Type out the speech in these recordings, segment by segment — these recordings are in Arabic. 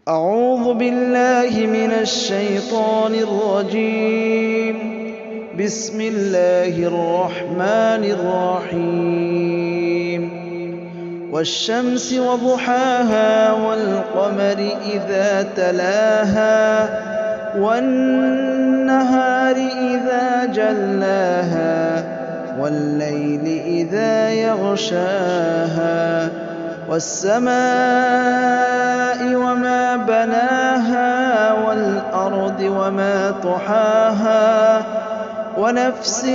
أعوذ بالله من الشيطان الرجيم. بسم الله الرحمن الرحيم. والشمس وضحاها والقمر إذا تلاها والنهار إذا جلاها والليل إذا يغشاها والسماء وما بناها والأرض وما طحاها ونفس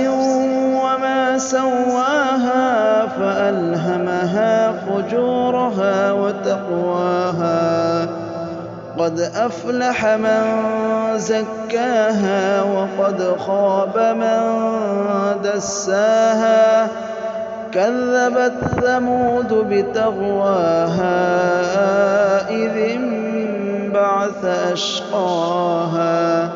وما سواها فألهمها فجورها وتقواها قد أفلح من زكاها وقد خاب من دساها كذبت ثمود بطغواها إذ انبعث أشقاها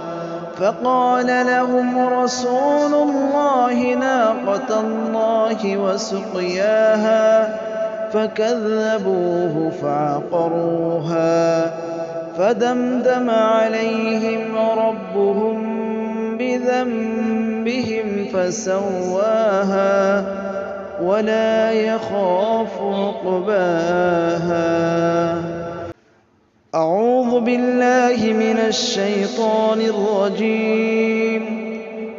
فقال لهم رسول الله ناقة الله وسقياها فكذبوه فعقروها فدمدم عليهم ربهم بذنبهم فسواها ولا يخاف عقباها. أعوذ بالله من الشيطان الرجيم.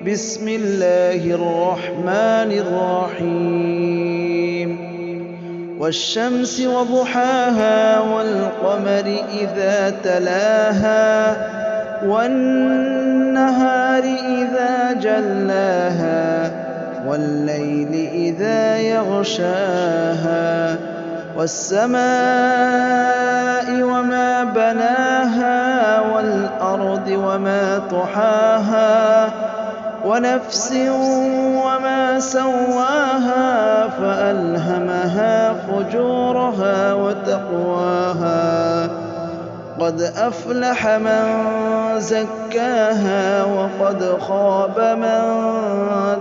بسم الله الرحمن الرحيم. والشمس وضحاها والقمر إذا تلاها والنهار إذا جلاها والليل إذا يغشاها والسماء وما بناها والأرض وما طحاها ونفس وما سواها فألهمها فجورها وتقواها قد أفلح من زكاها وقد خاب من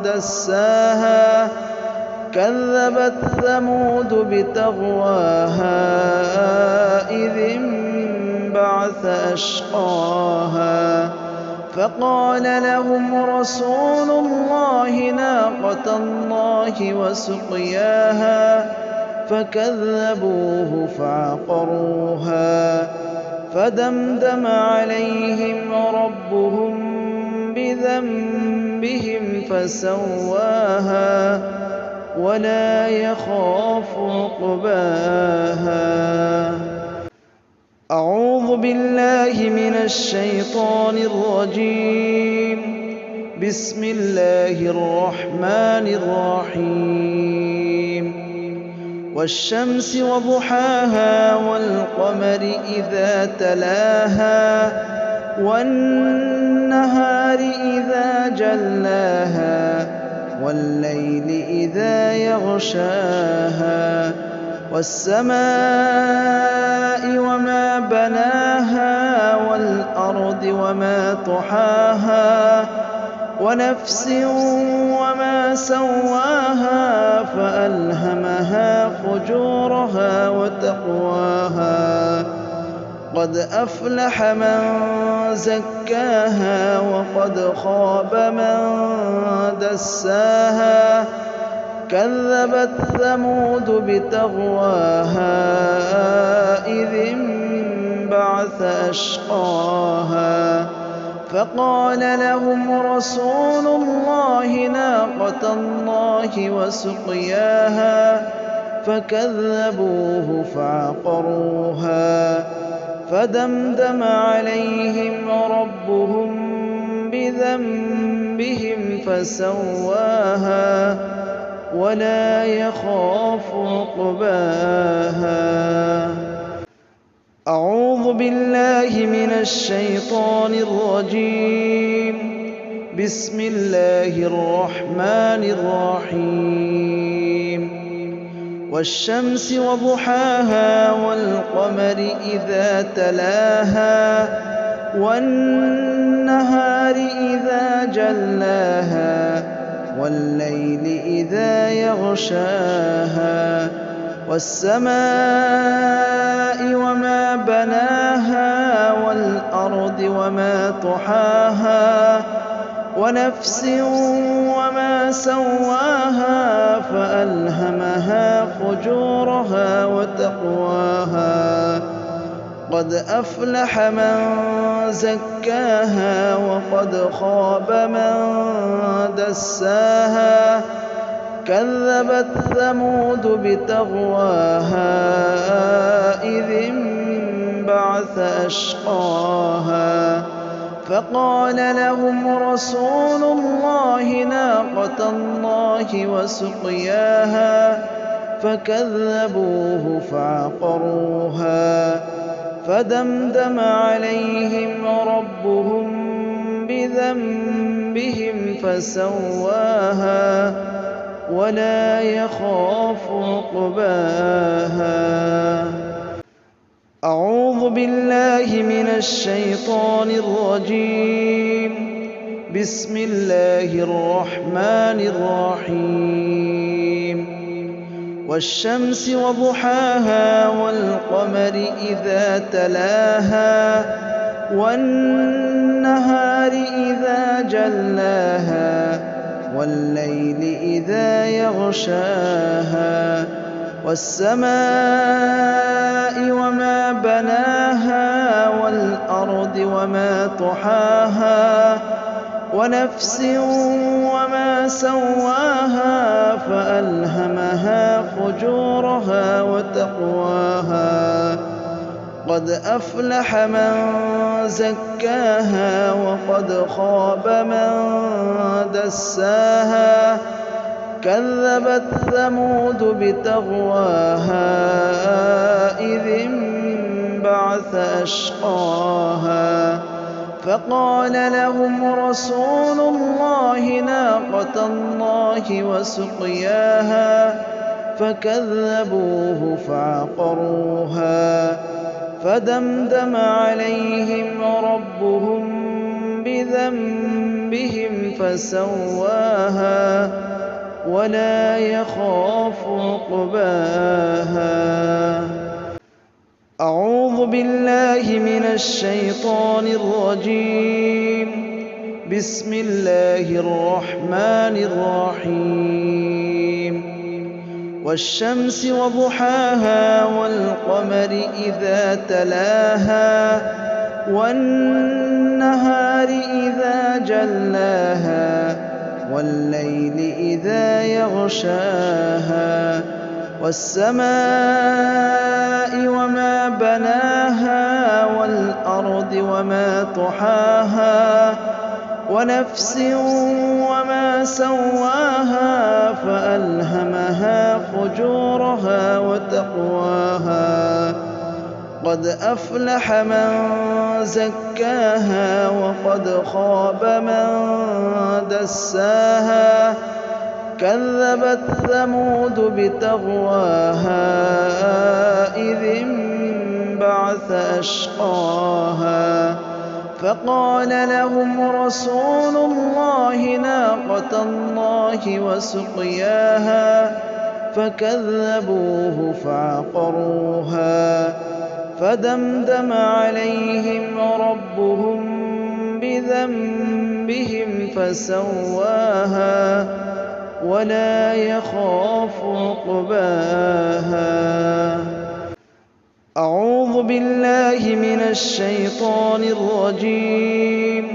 دساها كذبت ثمود بطغواها إذ انبعث أشقاها فقال لهم رسول الله ناقة الله وسقياها فكذبوه فعقروها فدمدم عليهم ربهم بذنبهم فسواها ولا يخاف عقباها. أعوذ بالله من الشيطان الرجيم. بسم الله الرحمن الرحيم. والشمس وضحاها والقمر إذا تلاها والنهار إذا جلاها والليل إذا يغشاها والسماء وما بناها والأرض وما طحاها ونفس وما سواها فألهمها فجورها وتقواها قد أفلح من زكاها وقد خاب من دساها كذبت ثمود بطغواها إذ انبعث أشقاها فقال لهم رسول الله ناقة الله وسقياها فكذبوه فعقروها فدمدم عليهم ربهم بذنبهم فسواها ولا يخاف عقباها. أعوذ بالله من الشيطان الرجيم. بسم الله الرحمن الرحيم. والشمس وضحاها والقمر إذا تلاها والنهار إذا جلاها والليل إذا يغشاها والسماء وما بناها وَالْأَرْضِ وَمَا طُحَاهَا وَنَفْسٍ وَمَا سَوَّاهَا فَأَلْهَمَهَا فُجُورَهَا وَتَقْوَاهَا قَدْ أَفْلَحَ مَن زَكَّاهَا وَقَدْ خَابَ مَن دَسَّاهَا كَذَّبَتْ ثَمُودُ بِطَغْوَاهَا إِذِ انبَعَثَ أَشْقَاهَا فَقَالَ لَهُمْ رَسُولُ اللَّهِ نَاقَةَ اللَّهِ وَسُقْيَاهَا فَكَذَّبُوهُ فَعَقَرُوهَا فَدَمْدَمَ عَلَيْهِمْ رَبُّهُم بِذَنبِهِمْ فَسَوَّاهَا وَلَا يَخَافُ عُقْبَاهَا. أعوذ بالله من الشيطان الرجيم. بسم الله الرحمن الرحيم. والشمس وضحاها والقمر إذا تلاها والنهار إذا جلاها والليل إذا يغشاها والسماء وما بناها والأرض وما طحاها ونفس وما سواها فألهمها فجورها وتقواها قد أفلح من زكاها وقد خاب من دساها كذبت ثمود بطغواها إذ انبعث أشقاها فقال لهم رسول الله ناقة الله وسقياها فكذبوه فعقروها فدمدم عليهم ربهم بذنبهم فسواها ولا يخاف عقباها. أعوذ بالله من الشيطان الرجيم. بسم الله الرحمن الرحيم. والشمس وضحاها والقمر إذا تلاها والنهار إذا جلاها والليل إذا يغشاها والسماء وما بناها والأرض وما طحاها ونفس وما سواها فألهمها فجورها وتقواها قد أفلح من زكاها وقد خاب من دساها كذبت ثمود بطغواها إذ انبعث أشقاها فقال لهم رسول الله ناقة الله وسقياها فكذبوه فعقروها فدمدم عليهم ربهم بذنبهم فسواها ولا يخاف عقباها. أعوذ بالله من الشيطان الرجيم.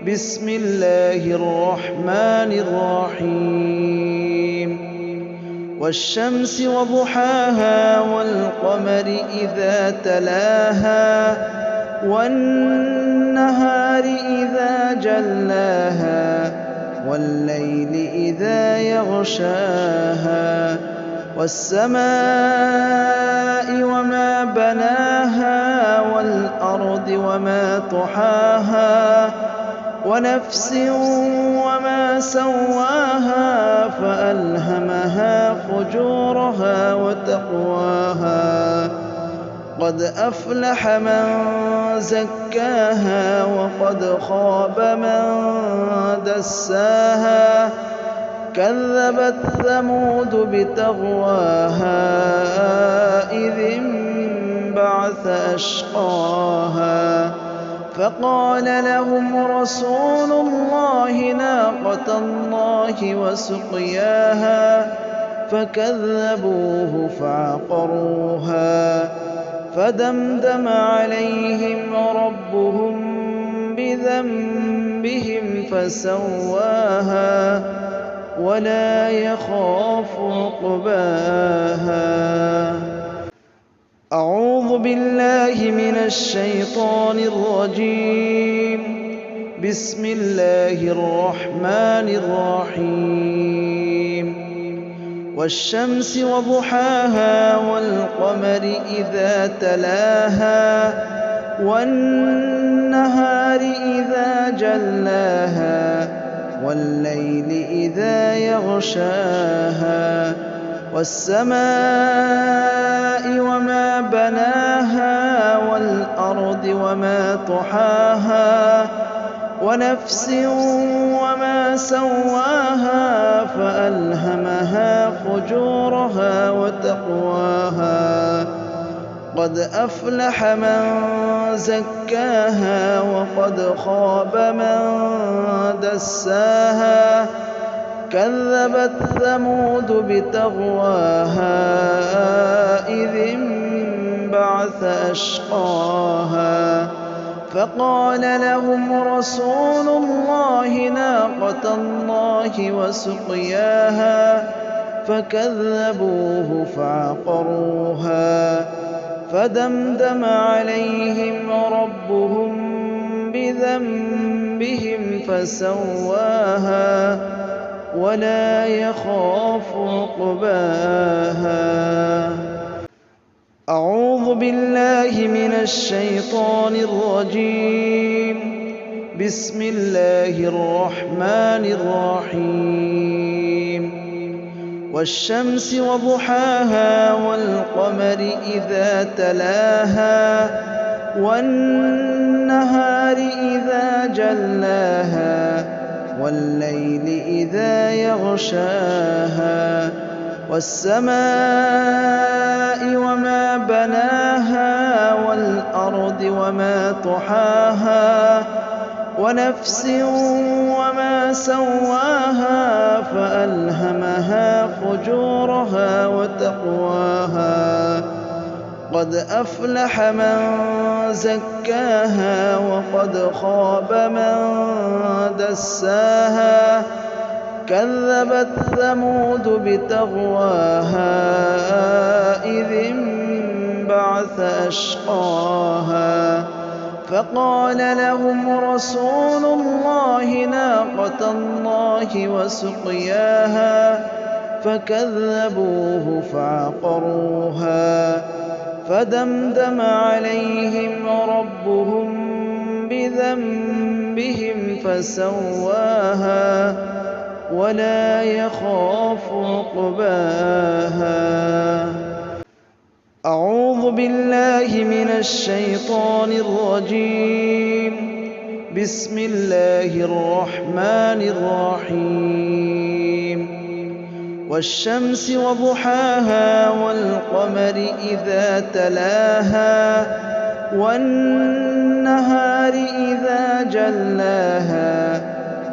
بسم الله الرحمن الرحيم. والشمس وضحاها والقمر إذا تلاها والنهار إذا جلاها والليل إذا يغشاها والسماء وما بناها والأرض وما طحاها ونفس وما سواها فألهمها فجورها وتقواها قد أفلح من زكاها وقد خاب من دساها كذبت ثمود بطغواها إذ انبعث أشقاها فقال لهم رسول الله ناقة الله وسقياها فكذبوه فعقروها فدمدم عليهم ربهم بذنبهم فسواها ولا يخاف عقباها. أعوذ بالله من الشيطان الرجيم. بسم الله الرحمن الرحيم. والشمس وضحاها والقمر إذا تلاها والنهار إذا جلاها والليل إذا يغشاها والسماء وما بناها والأرض وما طحاها ونفس وما سواها فألهمها فجورها وتقواها قد أفلح من زكاها وقد خاب من دساها كذبت ثمود بتغواها إذ انبعث أشقاها فقال لهم رسول الله ناقة الله وسقياها فكذبوه فعقروها فدمدم عليهم ربهم بذنبهم فسواها ولا يخاف عقباها. أعوذ بالله من الشيطان الرجيم. بسم الله الرحمن الرحيم. والشمس وضحاها والقمر إذا تلاها والنهار إذا جلاها والليل إذا يغشاها والسماء وما بناها والأرض وما طحاها ونفس وما سواها فألهمها فجورها وتقواها قد أفلح من زكاها وقد خاب من دساها كذبت ثمود بتغواها إذ انبعث أشقاها فقال لهم رسول الله ناقة الله وسقياها فكذبوه فعقروها فدمدم عليهم ربهم بذنبهم فسواها ولا يخاف عقباها. أعوذ بالله من الشيطان الرجيم. بسم الله الرحمن الرحيم. والشمس وضحاها والقمر إذا تلاها والنهار إذا جلاها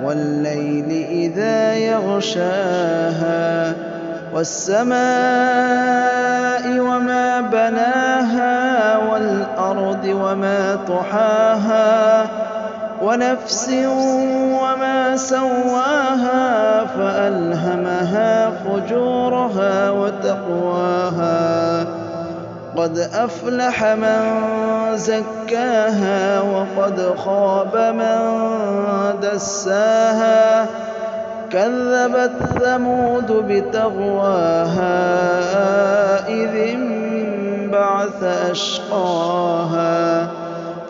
والليل إذا يغشاها والسماء وما بناها والأرض وما طحاها ونفس وما سواها فألهمها فجورها وتقواها قد أفلح من زكاها وقد خاب من دساها كذبت ثمود بتغواها إذ انبعث أشقاها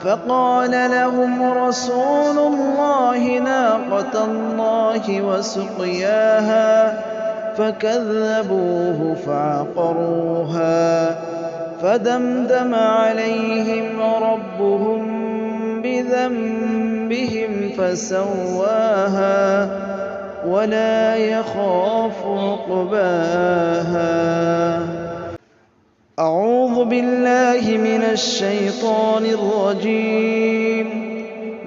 فقال لهم رسول الله ناقة الله وسقياها فكذبوه فعقروها فدمدم عليهم ربهم بذنبهم فسواها ولا يخاف عقباها. أعوذ بالله من الشيطان الرجيم.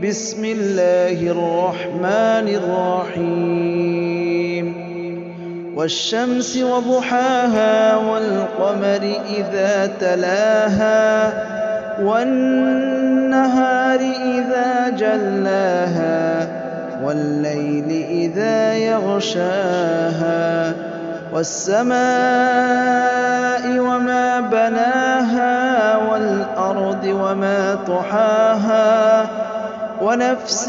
بسم الله الرحمن الرحيم والشمس وضحاها والقمر إذا تلاها والنهار إذا جلاها والليل إذا يغشاها والسماء وما بناها والأرض وما طحاها ونفس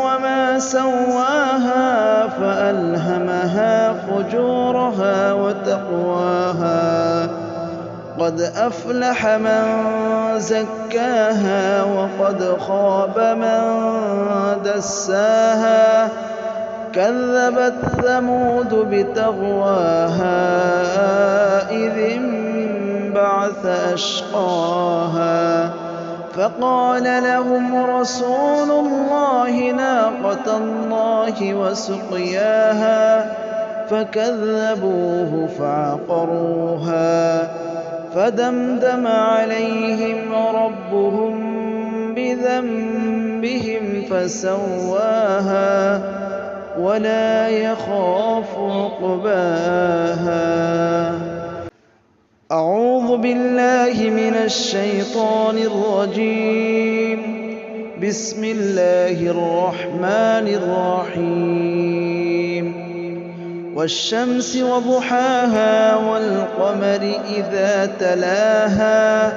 وما سواها فألهمها فجورها وتقواها قد أفلح من زكاها وقد خاب من دساها كذبت ثمود بتغواها إذ انبعث أشقاها فقال لهم رسول الله ناقة الله وسقياها فكذبوه فعقروها فدمدم عليهم ربهم بذنبهم فسواها ولا يخاف عقباها. أعوذ بالله من الشيطان الرجيم. بسم الله الرحمن الرحيم والشمس وضحاها والقمر إذا تلاها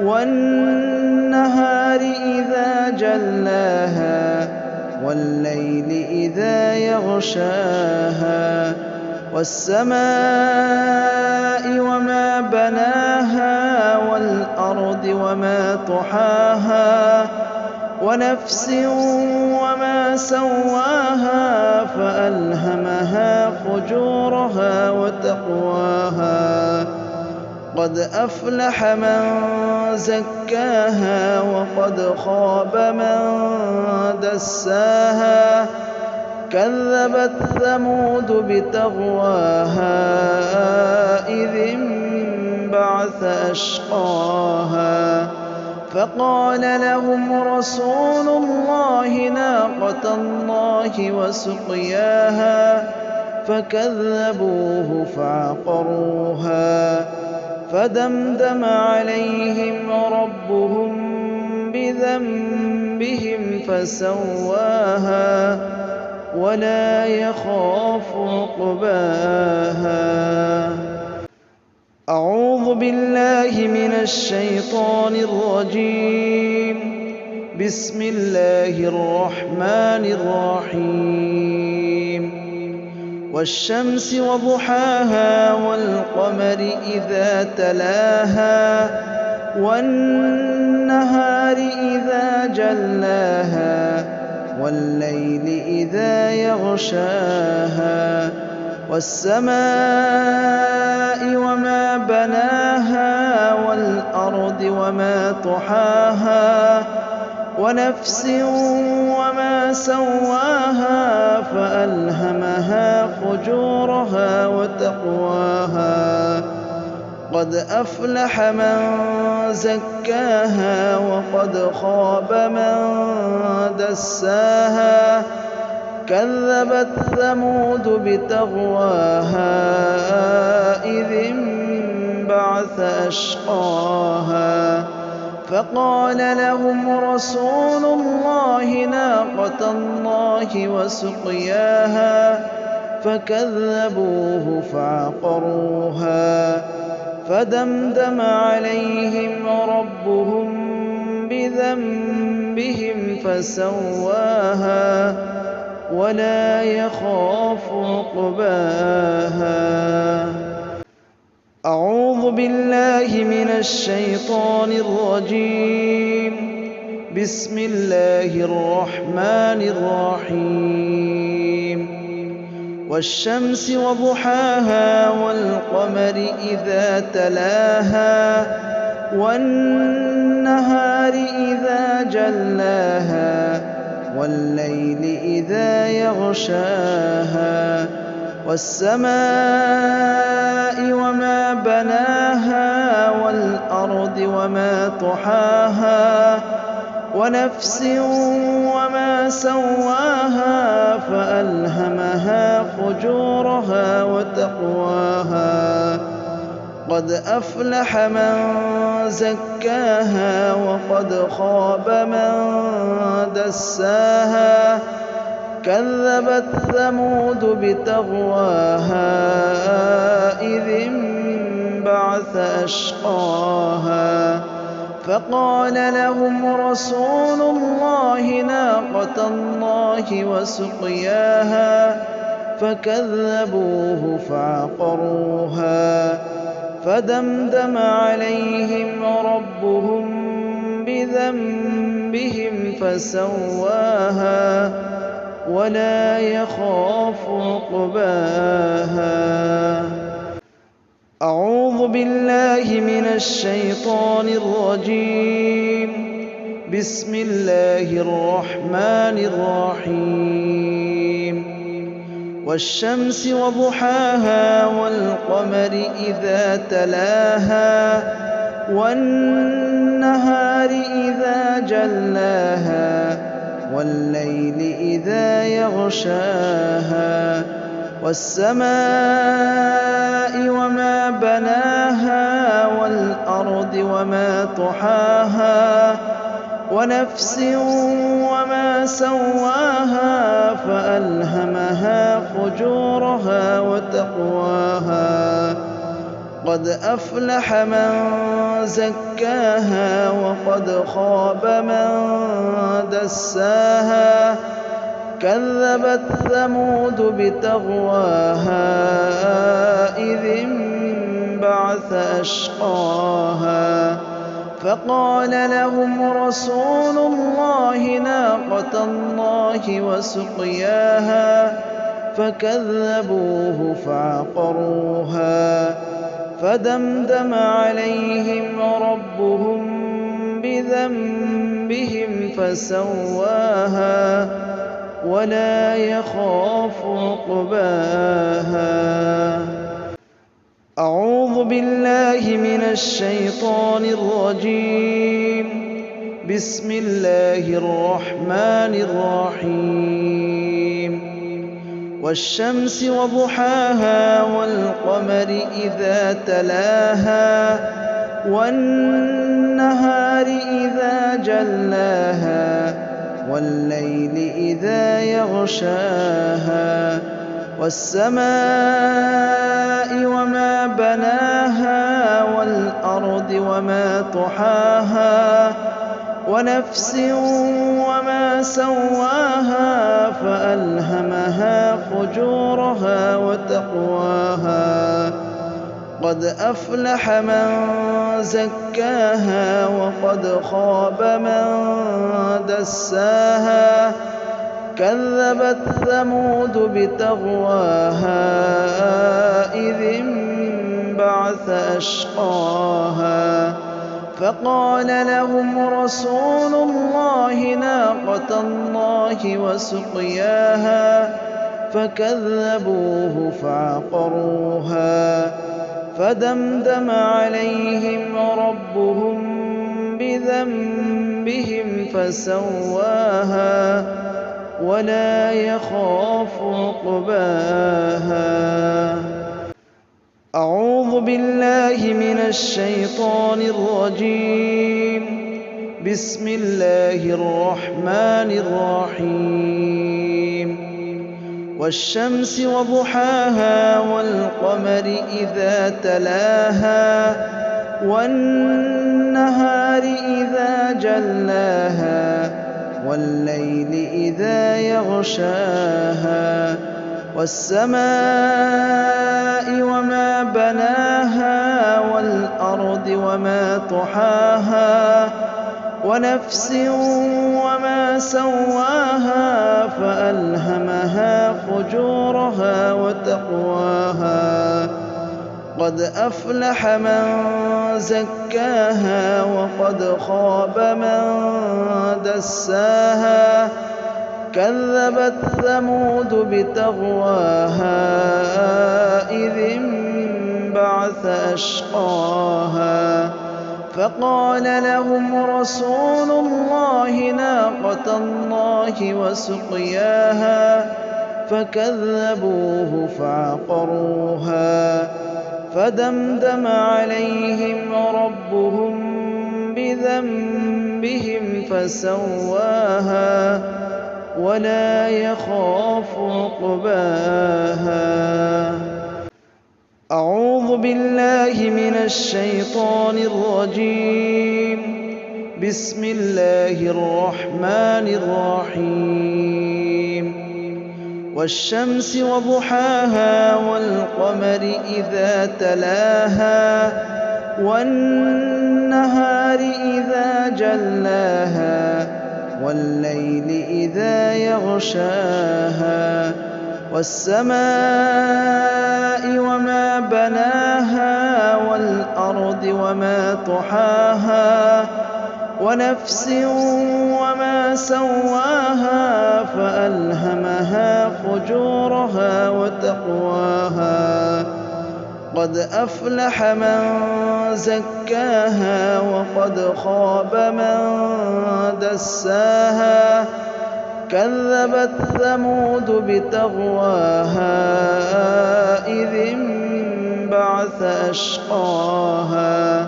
والنهار إذا جلاها والليل إذا يغشاها والسماء وما بناها والأرض وما طحاها ونفس وما سواها فألهمها فجورها وتقواها قد أفلح من زكاها وقد خاب من دساها كذبت ثمود بتغواها إذ انبعث أشقاها فقال لهم رسول الله ناقة الله وسقياها فكذبوه فعقروها فدمدم عليهم ربهم بذنبهم فسواها ولا يخاف عقباها. أعوذ بالله من الشيطان الرجيم. بسم الله الرحمن الرحيم والشمس وضحاها والقمر إذا تلاها والنهار إذا جلاها والليل إذا يغشاها والسماء وما بناها والأرض وما طحاها ونفس وما سواها فألهمها فجورها وتقواها قد أفلح من زكاها وقد خاب من دساها كذبت ثمود بتغواها إذ انبعث أشقاها فقال لهم رسول الله ناقة الله وسقياها فكذبوه فعقروها فدمدم عليهم ربهم بذنبهم فسواها ولا يخاف عقباها. أعوذ بالله من الشيطان الرجيم. بسم الله الرحمن الرحيم والشمس وضحاها والقمر إذا تلاها والنهار إذا جلاها والليل إذا يغشاها والسماء وما بناها والأرض وما طحاها ونفس وما سواها فألهمها فجورها وتقواها قد أفلح من زكاها وقد خاب من دساها كذبت ثمود بتغواها إذ انبعث أشقاها فقال لهم رسول الله ناقة الله وسقياها فكذبوه فعقروها فدمدم عليهم ربهم بذنبهم فسواها ولا يخاف عقباها. أعوذ بالله من الشيطان الرجيم. بسم الله الرحمن الرحيم. والشمس وضحاها والقمر إذا تلاها والنهار إذا جلاها والليل إذا يغشاها والسماء وما بناها والأرض وما طحاها ونفس وما سواها فألهمها فجورها وتقواها قد أفلح من زكاها وقد خاب من دساها كذبت ثمود بتغواها إذ انبعث أشقاها فقال لهم رسول الله ناقة الله وسقياها فكذبوه فعقروها فدمدم عليهم ربهم بذنبهم فسواها ولا يخاف عقباها. أعوذ بالله من الشيطان الرجيم. بسم الله الرحمن الرحيم. والشمس وضحاها والقمر إذا تلاها والنهار إذا جلاها والليل إذا يغشاها والسماء وما بناها والأرض وما طحاها ونفس وما سواها فألهمها فجورها وتقواها قد أفلح من زكاها وقد خاب من دساها كذبت ثمود بتغواها إذ انبعث أشقاها فقال لهم رسول الله ناقة الله وسقياها فكذبوه فعقروها فدمدم عليهم ربهم بذنبهم فسواها ولا يخاف عقباها. أعوذ بالله من الشيطان الرجيم. بسم الله الرحمن الرحيم. والشمس وضحاها والقمر إذا تلاها والنهار إذا جلاها والليل إذا يغشاها والسماء وما بناها والأرض وما طحاها ونفس وما سواها فألهمها فجورها وتقواها قد أفلح من زكاها وقد خاب من دساها كذبت ثمود بتغواها إذ انبعث أشقاها فقال لهم رسول الله ناقة الله وسقياها فكذبوه فعقروها فدمدم عليهم ربهم بذنبهم فسواها ولا يخاف عقباها. أعوذ بالله من الشيطان الرجيم. بسم الله الرحمن الرحيم. والشمس وضحاها والقمر إذا تلاها والنهار إذا جلاها والليل إذا يغشاها والسماء وما بناها والأرض وما طحاها ونفس وما سواها فألهمها فجورها وتقواها قد أفلح من زكاها وقد خاب من دساها كذبت ثمود بتغواها إذ انبعث أشقاها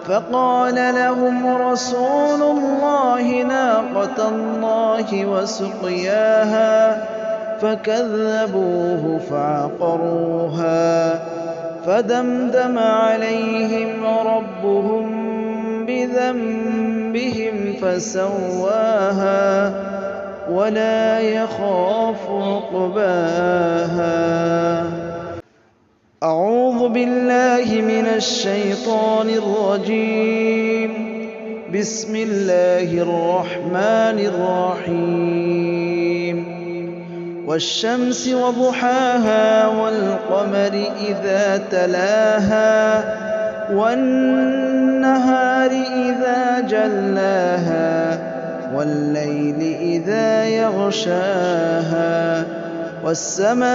فقال لهم رسول الله ناقة الله وسقياها فكذبوه فعقروها فدمدم عليهم ربهم بذنبهم فسواها ولا يخاف عقباها. أعوذ بالله من الشيطان الرجيم. بسم الله الرحمن الرحيم. والشمس وضحاها والقمر إذا تلاها والنهار إذا جلاها والليل إذا يغشاها والسماء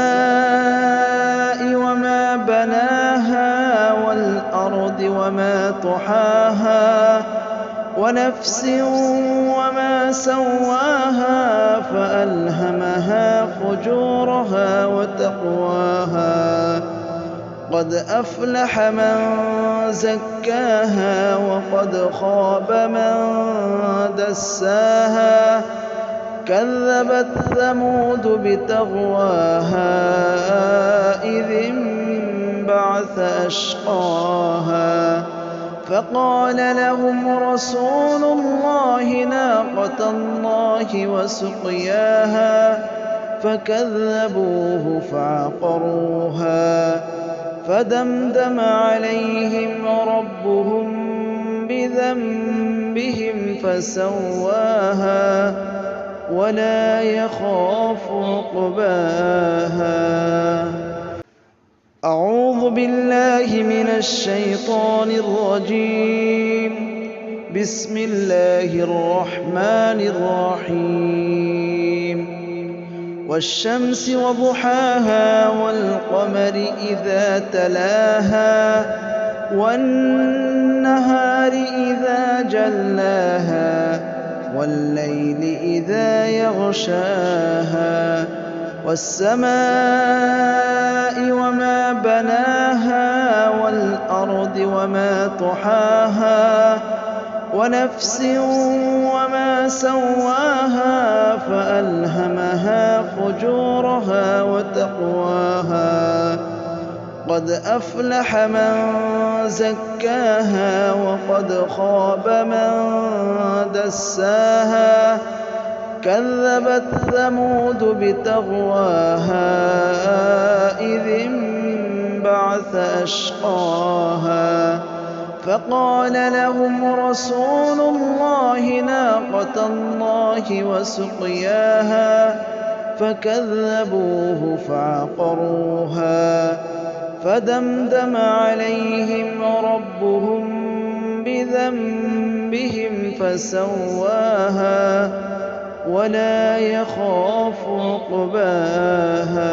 وما بناها والأرض وما طحاها ونفس وما سواها فألهمها فجورها وتقواها قد أفلح من زكاها وقد خاب من دساها كذبت ثمود بتغواها إذ انبعث أشقاها فقال لهم رسول الله ناقة الله وسقياها فكذبوه فعقروها فدمدم عليهم ربهم بذنبهم فسواها ولا يخاف عقباها. أعوذ بالله من الشيطان الرجيم. بسم الله الرحمن الرحيم. والشمس وضحاها والقمر إذا تلاها والنهار إذا جلاها والليل إذا يغشاها والسماء وما بناها والأرض وما طحاها ونفس وما سواها فألهمها فجورها وتقواها قد أفلح من زكاها وقد خاب من دساها كذبت ثمود بتغواها إذ انبعث أشقاها فقال لهم رسول الله ناقة الله وسقياها فكذبوه فعقروها فدمدم عليهم ربهم بذنبهم فسواها ولا يخاف عقباها.